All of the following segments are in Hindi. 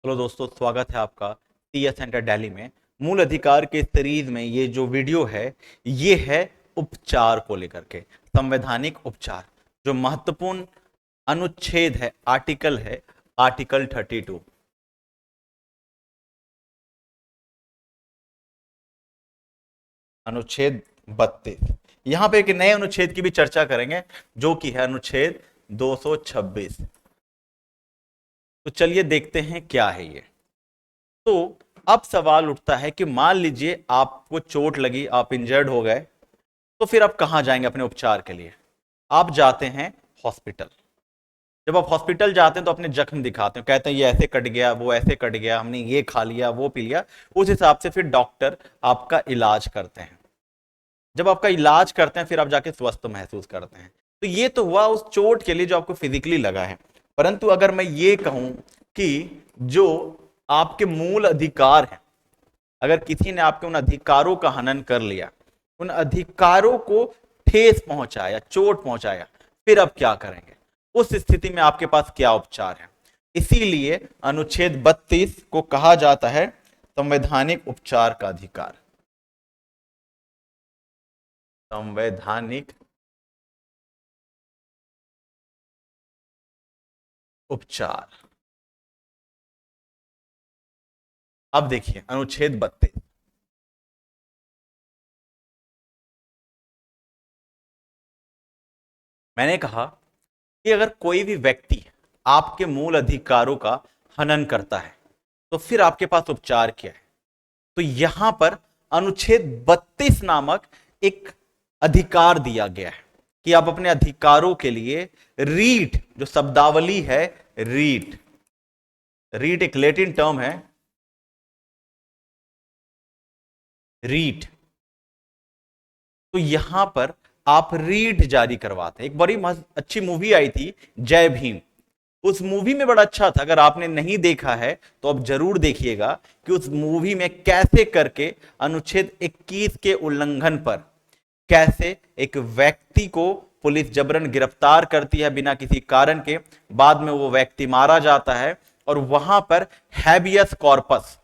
हेलो दोस्तों, स्वागत है आपका टीएस सेंटर दिल्ली में। मूल अधिकार के सीरीज में ये जो वीडियो है ये है उपचार को लेकर के, संवैधानिक उपचार। जो महत्वपूर्ण अनुच्छेद है, आर्टिकल है, आर्टिकल 32, अनुच्छेद 32। यहां पे एक नए अनुच्छेद की भी चर्चा करेंगे जो कि है अनुच्छेद 226। तो चलिए देखते हैं क्या है ये। तो अब सवाल उठता है कि मान लीजिए आपको चोट लगी, आप इंजर्ड हो गए, तो फिर आप कहां जाएंगे अपने उपचार के लिए? आप जाते हैं हॉस्पिटल। जब आप हॉस्पिटल जाते हैं तो अपने जख्म दिखाते हैं, कहते हैं ये ऐसे कट गया, वो ऐसे कट गया, हमने ये खा लिया, वो पी लिया। उस हिसाब से फिर डॉक्टर आपका इलाज करते हैं। जब आपका इलाज करते हैं फिर आप जाके स्वस्थ महसूस करते हैं। तो ये तो हुआ उस चोट के लिए जो आपको फिजिकली लगा है। परंतु अगर मैं ये कहूं कि जो आपके मूल अधिकार हैं, अगर किसी ने आपके उन अधिकारों का हनन कर लिया, उन अधिकारों को ठेस पहुंचाया, चोट पहुंचाया, फिर अब क्या करेंगे? उस स्थिति में आपके पास क्या उपचार है? इसीलिए अनुच्छेद 32 को कहा जाता है संवैधानिक उपचार का अधिकार। संवैधानिक उपचार। अब देखिए अनुच्छेद 32। मैंने कहा कि अगर कोई भी व्यक्ति आपके मूल अधिकारों का हनन करता है तो फिर आपके पास उपचार क्या है? तो यहां पर अनुच्छेद 32 नामक एक अधिकार दिया गया है कि आप अपने अधिकारों के लिए रीट, जो शब्दावली है रीट, रीट एक लैटिन टर्म है, रीट। तो यहां पर आप रीट जारी करवाते हैं। एक बड़ी अच्छी मूवी आई थी जय भीम, उस मूवी में बड़ा अच्छा था। अगर आपने नहीं देखा है तो आप जरूर देखिएगा कि उस मूवी में कैसे करके अनुच्छेद 21 के उल्लंघन पर कैसे एक व्यक्ति को पुलिस जबरन गिरफ्तार करती है बिना किसी कारण के, बाद में वो व्यक्ति मारा जाता है और वहां पर हैबियस कॉर्पस,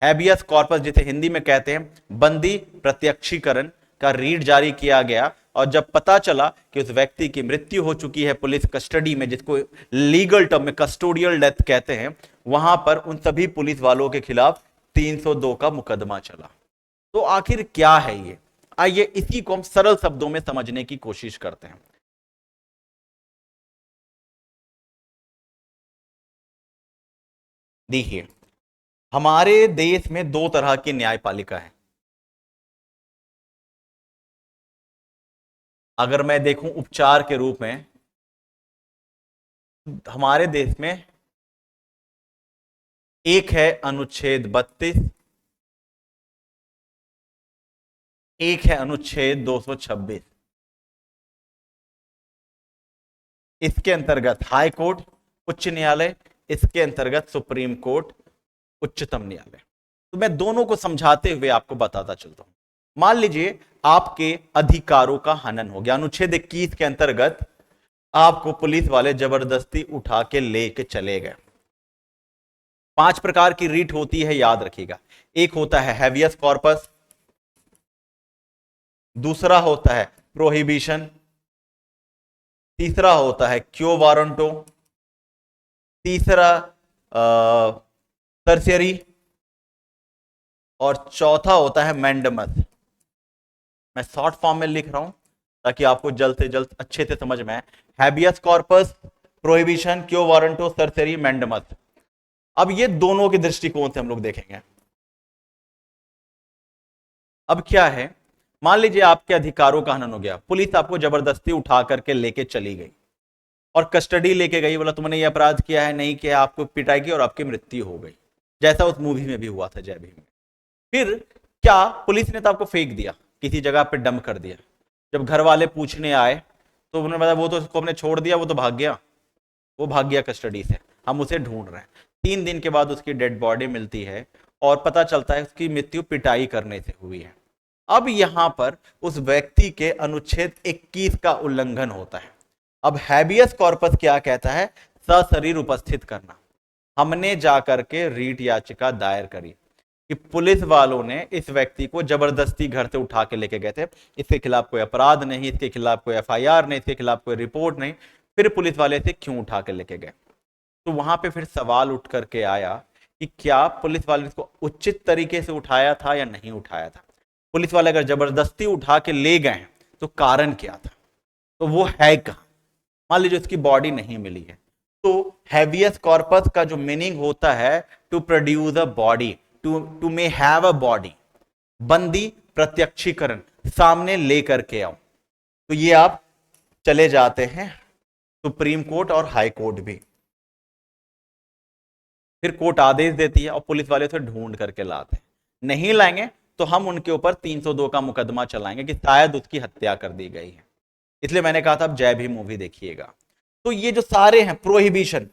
हैबियस कॉर्पस जिसे हिंदी में कहते हैं बंदी प्रत्यक्षीकरण का रीट जारी किया गया। और जब पता चला कि उस व्यक्ति की मृत्यु हो चुकी है पुलिस कस्टडी में, जिसको लीगल टर्म में कस्टोडियल डेथ कहते हैं, वहां पर उन सभी पुलिस वालों के खिलाफ 302 का मुकदमा चला। तो आखिर क्या है ये? आइए इसी को हम सरल शब्दों में समझने की कोशिश करते हैं। देखिए, हमारे देश में दो तरह की न्यायपालिका है। अगर मैं देखूं उपचार के रूप में, हमारे देश में एक है अनुच्छेद 32, एक है अनुच्छेद 226। इसके अंतर्गत हाई कोर्ट, उच्च न्यायालय, इसके अंतर्गत सुप्रीम कोर्ट, उच्चतम न्यायालय। तो मैं दोनों को समझाते हुए आपको बताता चलता हूं। मान लीजिए आपके अधिकारों का हनन हो गया। अनुच्छेद 21 के अंतर्गत आपको पुलिस वाले जबरदस्ती उठा के लेके चले गए। 5 प्रकार की रीट होती है, याद रखिएगा। एक होता है हैवियस कॉर्पस, दूसरा होता है प्रोहिबिशन, तीसरा होता है क्यो वारंटो, तीसरा टर्शियरी, और चौथा होता है मैंडमस। मैं शॉर्ट फॉर्म में लिख रहा हूं ताकि आपको जल्द से जल्द अच्छे से समझ में आए। हैबियस कॉर्पस, प्रोहिबिशन, क्यो वारंटो, टर्शियरी, मैंडमस। अब ये दोनों के दृष्टिकोण से हम लोग देखेंगे। अब क्या है, मान लीजिए आपके अधिकारों का हनन हो गया, पुलिस आपको जबरदस्ती उठा करके लेके चली गई और कस्टडी लेके गई, बोला तुमने ये अपराध किया है, नहीं किया, आपको पिटाई की और आपकी मृत्यु हो गई, जैसा उस मूवी में भी हुआ था जय भीम में। फिर क्या पुलिस ने तो आपको फेंक दिया, किसी जगह पे डंप कर दिया। जब घर वाले पूछने आए तो उन्होंने बताया वो तो उसको हमने छोड़ दिया, वो तो भाग गया, वो भाग गया कस्टडी से, हम उसे ढूंढ रहे हैं। 3 दिन के बाद उसकी डेड बॉडी मिलती है और पता चलता है उसकी मृत्यु पिटाई करने से हुई है। अब यहां पर उस व्यक्ति के अनुच्छेद 21 का उल्लंघन होता है। अब हैबियस कॉर्पस क्या कहता है? सशरीर उपस्थित करना। हमने जाकर के रीट याचिका दायर करी कि पुलिस वालों ने इस व्यक्ति को जबरदस्ती घर से उठा के लेके गए थे, इसके खिलाफ कोई अपराध नहीं, इसके खिलाफ कोई एफआईआर नहीं, इसके खिलाफ कोई रिपोर्ट नहीं, फिर पुलिस वाले इसे क्यों उठा के लेके गए। तो वहां पे फिर सवाल उठ करके आया कि क्या पुलिस वाले इसको उचित तरीके से उठाया था या नहीं उठाया था। पुलिस वाले अगर जबरदस्ती उठा के ले गए तो कारण क्या था, तो वो है कहां। मान लीजिए उसकी बॉडी नहीं मिली है, तो हैवियस कॉर्पस का जो मीनिंग होता है to produce a body, to may have a body, बंदी प्रत्यक्षीकरण, सामने लेकर के आओ। तो ये आप चले जाते हैं सुप्रीम कोर्ट और हाई कोर्ट भी, फिर कोर्ट आदेश देती है और पुलिस वाले उसे ढूंढ करके लाते हैं। नहीं लाएंगे तो हम उनके ऊपर 302 का मुकदमा चलाएंगे कि शायद उसकी हत्या कर दी गई है। इसलिए मैंने कहा था आप जय भीम मूवी देखिएगा। तो ये जो सारे हैं प्रोहिबिशन,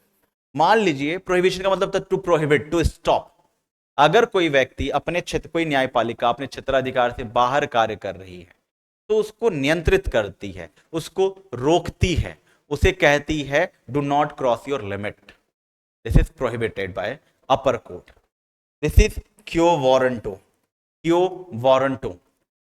मान लीजिए प्रोहिबिशन का मतलब था टू प्रोहिबिट, टू स्टॉप। अगर कोई व्यक्ति अपने क्षेत्र, कोई न्यायपालिका अपने क्षेत्राधिकार से बाहर कार्य कर रही है तो उसको नियंत्रित करती है, उसको रोकती है, उसे कहती है do not cross your limit, this is prohibited by upper court, this is quo warranto, quo warranto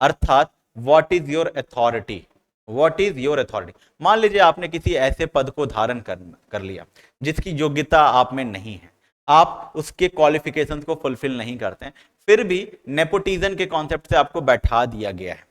अर्थात what is your authority, what is your authority. मान लीजिए आपने किसी ऐसे पद को धारण कर लिया जिसकी योग्यता आप में नहीं है, आप उसके क्वालिफिकेशंस को फुलफिल नहीं करते हैं, फिर भी नेपोटिज्म के कॉन्सेप्ट से आपको बैठा दिया गया है,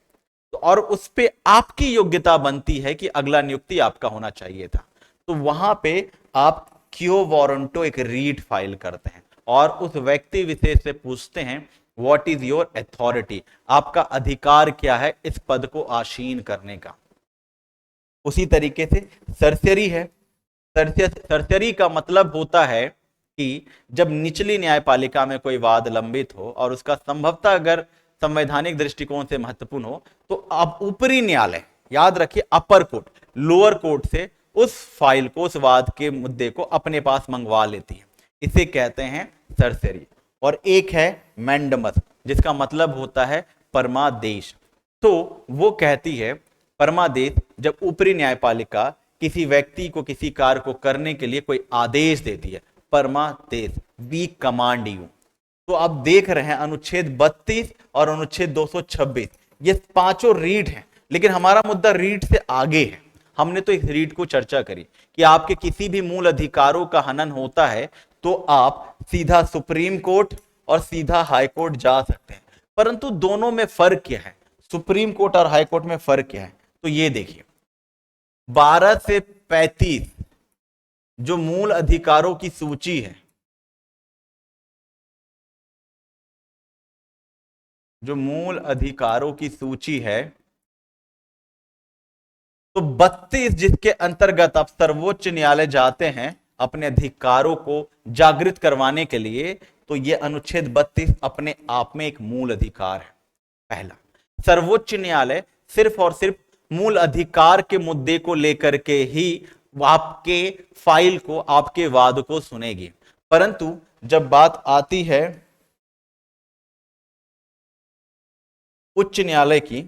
तो और उस पे आपकी योग्यता बनती है कि अगला नियुक्ति आपका होना चाहिए था, तो वहां पे आप क्यो वारंटो एक रीट फाइल करते हैं और उस व्यक्ति विशेष से पूछते हैं व्हाट इज योर अथॉरिटी, आपका अधिकार क्या है इस पद को आसीन करने का। उसी तरीके से सरसरी है, सरसरी का मतलब होता है कि जब निचली न्यायपालिका में कोई वाद लंबित हो और उसका संभवतः अगर संवैधानिक दृष्टिकोण से महत्वपूर्ण हो तो अब ऊपरी न्यायालय, याद रखिए अपर कोर्ट, लोअर कोर्ट से उस फाइल को, उस वाद के मुद्दे को अपने पास मंगवा लेती है, इसे कहते हैं सरसरी। और एक है मैंडमस जिसका मतलब होता है परमादेश। तो वो कहती है परमादेश जब ऊपरी न्यायपालिका किसी व्यक्ति को किसी कार्य को करने के लिए कोई आदेश देती है, परमादेश, वी कमांड यू। तो आप देख रहे हैं अनुच्छेद 32 और अनुच्छेद 226 ये पांचों रीट हैं, लेकिन हमारा मुद्दा रीट से आगे है। हमने तो इस रीट को चर्चा करी कि आपके किसी भी मूल अधिकारों का हनन होता है तो आप सीधा सुप्रीम कोर्ट और सीधा हाई कोर्ट जा सकते हैं, परंतु दोनों में फर्क क्या है, सुप्रीम कोर्ट और हाई कोर्ट में फर्क क्या है। तो ये देखिए 12 से 35 जो मूल अधिकारों की सूची है, जो मूल अधिकारों की सूची है, तो 32 जिसके अंतर्गत आप सर्वोच्च न्यायालय जाते हैं अपने अधिकारों को जागृत करवाने के लिए, तो यह अनुच्छेद 32 अपने आप में एक मूल अधिकार है। पहला, सर्वोच्च न्यायालय सिर्फ और सिर्फ मूल अधिकार के मुद्दे को लेकर के ही आपके फाइल को, आपके वाद को सुनेगी, परंतु जब बात आती है उच्च न्यायालय की,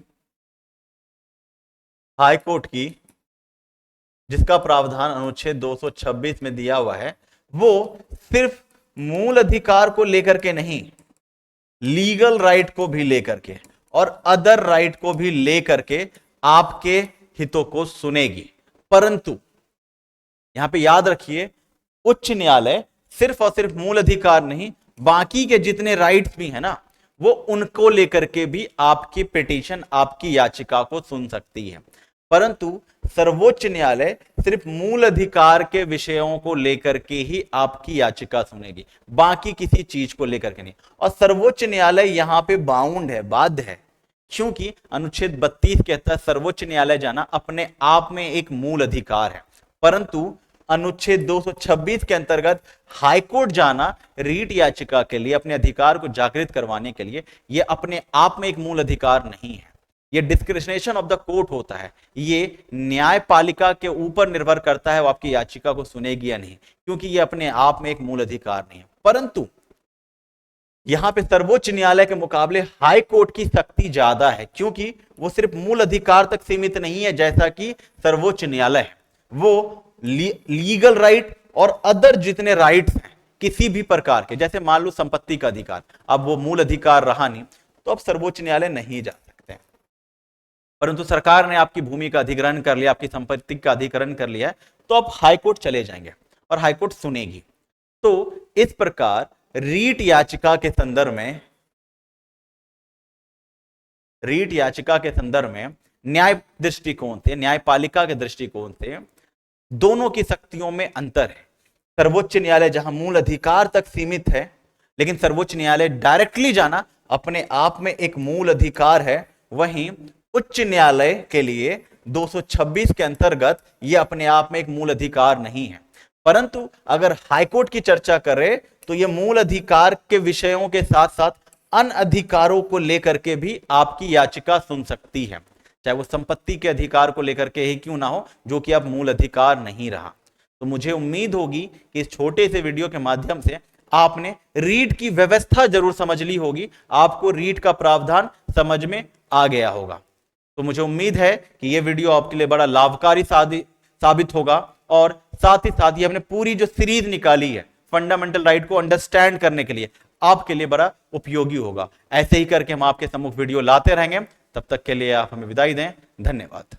हाई कोर्ट की, जिसका प्रावधान अनुच्छेद 226 में दिया हुआ है, वो सिर्फ मूल अधिकार को लेकर के नहीं, लीगल राइट को भी लेकर के और अदर राइट को भी लेकर के आपके हितों को सुनेगी। परंतु यहां पे याद रखिए उच्च न्यायालय सिर्फ और सिर्फ मूल अधिकार नहीं, बाकी के जितने राइट्स भी है ना, वो उनको लेकर के भी आपकी पिटीशन, आपकी याचिका को सुन सकती है। परंतु सर्वोच्च न्यायालय सिर्फ मूल अधिकार के विषयों को लेकर के ही आपकी याचिका सुनेगी, बाकी किसी चीज को लेकर के नहीं। और सर्वोच्च न्यायालय यहां पे बाउंड है, बाध्य है, क्योंकि अनुच्छेद 32 कहता है सर्वोच्च न्यायालय जाना अपने आप में एक मूल अधिकार है, परंतु अनुच्छेद 226 के अंतर्गत हाईकोर्ट जाना रीट याचिका के लिए, अपने अधिकार को जागृत करवाने के लिए, यह अपने आप में एक मूल अधिकार नहीं है। ये डिस्क्रिशनेशन ऑफ द कोर्ट होता है, ये न्यायपालिका के ऊपर निर्भर करता है वो आपकी याचिका को सुनेगी या नहीं, क्योंकि ये अपने आप में एक मूल अधिकार नहीं है। परंतु यहां पे सर्वोच्च न्यायालय के मुकाबले हाई कोर्ट की शक्ति ज्यादा है, क्योंकि वो सिर्फ मूल अधिकार तक सीमित नहीं है जैसा कि सर्वोच्च न्यायालय है, वो लीगल राइट और अदर जितने राइट्स हैं किसी भी प्रकार के, जैसे मान लो संपत्ति का अधिकार, अब वो मूल अधिकार रहा नहीं तो अब सर्वोच्च न्यायालय नहीं जा सकते हैं। परंतु सरकार ने आपकी भूमि का अधिग्रहण कर लिया, आपकी संपत्ति का अधिग्रहण कर लिया है, तो आप हाईकोर्ट चले जाएंगे और हाईकोर्ट सुनेगी। तो इस प्रकार रीट याचिका के संदर्भ में, रीट याचिका के संदर्भ में न्याय दृष्टिकोण से, न्यायपालिका के दृष्टिकोण से दोनों की शक्तियों में अंतर है। सर्वोच्च न्यायालय जहां मूल अधिकार तक सीमित है, लेकिन सर्वोच्च न्यायालय डायरेक्टली जाना अपने आप में एक मूल अधिकार है, वहीं उच्च न्यायालय के लिए 226 के अंतर्गत यह अपने आप में एक मूल अधिकार नहीं है। परंतु अगर हाईकोर्ट की चर्चा करें तो यह मूल अधिकार के विषयों के साथ साथ अन्य अधिकारों को लेकर के भी आपकी याचिका सुन सकती है, चाहे वो संपत्ति के अधिकार को लेकर के ही क्यों ना हो, जो कि अब मूल अधिकार नहीं रहा। तो मुझे उम्मीद होगी कि इस छोटे से वीडियो के माध्यम से आपने रीट की व्यवस्था जरूर समझ ली होगी, आपको रीट का प्रावधान समझ में आ गया होगा। तो मुझे उम्मीद है कि यह वीडियो आपके लिए बड़ा लाभकारी साबित होगा, और साथ ही साथ ये हमने पूरी जो सीरीज निकाली है फंडामेंटल राइट को अंडरस्टैंड करने के लिए आपके लिए बड़ा उपयोगी होगा। ऐसे ही करके हम आपके सम्मुख वीडियो लाते रहेंगे। तब तक के लिए आप हमें विदाई दें। धन्यवाद।